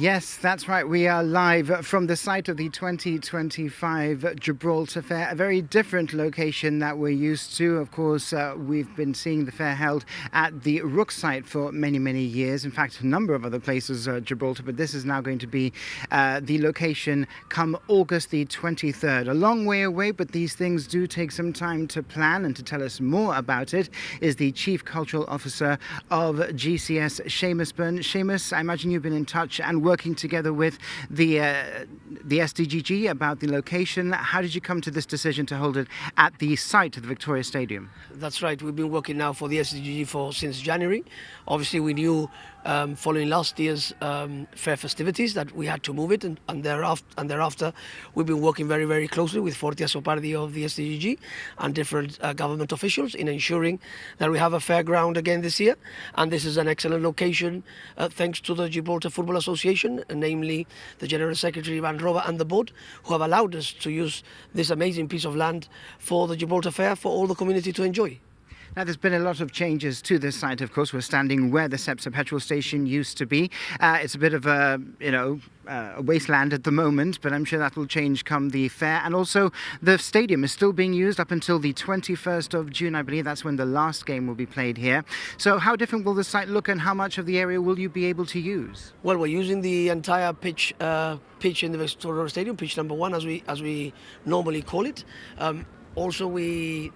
Yes, that's right. We are live from the site of the 2025 Gibraltar Fair, a very different location that we're used to. Of course, we've been seeing the fair held at the Rook site for many, many years. In fact, a number of other places, Gibraltar, but this is now going to be the location come August the 23rd. A long way away, but these things do take some time to plan, and to tell us more about it is the Chief Cultural Officer of GCS, Seamus Byrne. Seamus, I imagine you've been in touch and working together with the SDGG about the location. How did you come to this decision to hold it at the site of the Victoria Stadium? That's right. We've been working now for the SDGG since January. Obviously, we knew following last year's fair festivities that we had to move it, and thereafter we've been working very, very closely with Fortia Sopardi of the SDGG and different government officials in ensuring that we have a fair ground again this year. And this is an excellent location thanks to the Gibraltar Football Association, namely the General Secretary Van Rover and the board, who have allowed us to use this amazing piece of land for the Gibraltar Fair for all the community to enjoy. Now, there's been a lot of changes to this site. Of course, we're standing where the Cepsa petrol station used to be. It's a bit of a wasteland at the moment, but I'm sure that will change come the fair. And also, the stadium is still being used up until the 21st of June, I believe. That's when the last game will be played here. So how different will the site look, and how much of the area will you be able to use? Well, we're using the entire pitch in the Victoria Stadium, pitch number 1, as we normally call it. Also, we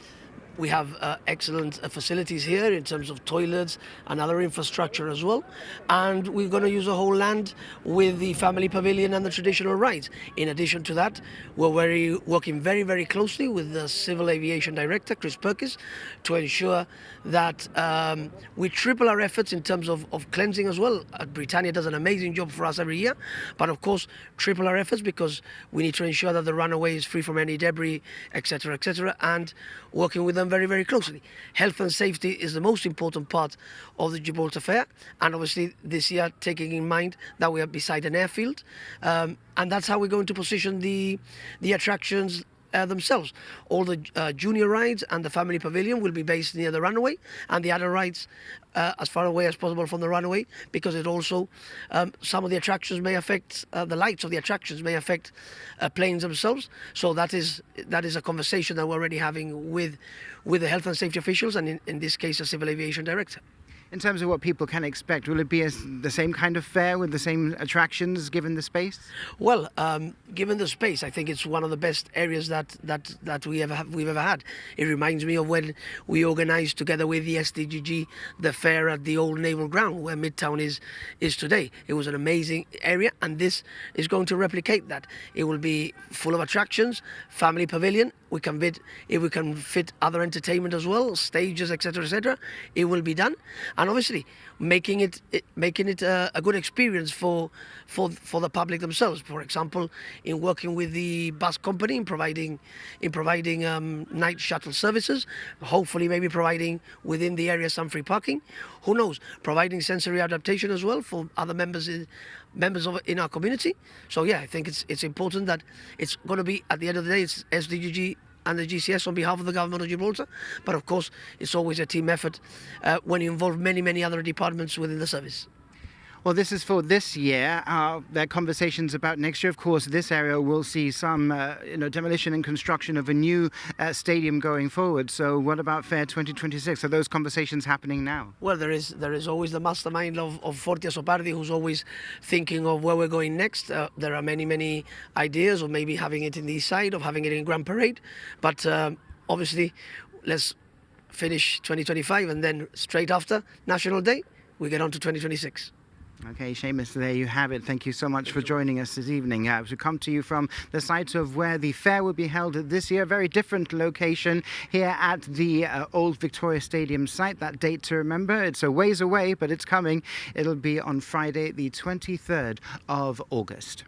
have excellent facilities here in terms of toilets and other infrastructure as well. And we're going to use the whole land with the family pavilion and the traditional rides. In addition to that, we're working very, very closely with the Civil Aviation Director, Chris Perkins, to ensure that we triple our efforts in terms of cleansing as well. Britannia does an amazing job for us every year, but of course, triple our efforts because we need to ensure that the runway is free from any debris, etc., and working with them very, very closely. Health and safety is the most important part of the Gibraltar Fair, and obviously this year taking in mind that we are beside an airfield, and that's how we're going to position the attractions themselves. All the junior rides and the family pavilion will be based near the runway, and the other rides as far away as possible from the runway, because it also some of the attractions may affect the lights of the attractions may affect planes themselves. So that is a conversation that we're already having with the health and safety officials, and in this case a Civil Aviation Director. In terms of what people can expect, will it be the same kind of fair with the same attractions given the space? Well, given the space, I think it's one of the best areas that we've ever had. It reminds me of when we organised together with the SDGG the fair at the old Naval Ground where Midtown is today. It was an amazing area, and this is going to replicate that. It will be full of attractions, family pavilion. If we can fit other entertainment as well, stages, etc., it will be done. And obviously, making it a good experience for the public themselves. For example, in working with the bus company in providing night shuttle services, hopefully maybe providing within the area some free parking. Who knows? Providing sensory adaptation as well for other members in our community. So yeah, I think it's important that it's going to be, at the end of the day, it's SDGG and the GCS on behalf of the government of Gibraltar, but of course it's always a team effort when you involve many other departments within the service. Well, this is for this year. There are conversations about next year. Of course, this area will see some demolition and construction of a new stadium going forward. So what about Fair 2026? Are those conversations happening now? Well, there is always the mastermind of Fortia Sopardi, who's always thinking of where we're going next. There are many ideas of maybe having it in the east side, of having it in Grand Parade. But obviously, let's finish 2025 and then straight after National Day, we get on to 2026. Okay, Seamus, there you have it. Thank you so much for joining us this evening. We come to you from the site of where the fair will be held this year. Very different location here at the old Victoria Stadium site. That date to remember, it's a ways away, but it's coming. It'll be on Friday, the 23rd of August.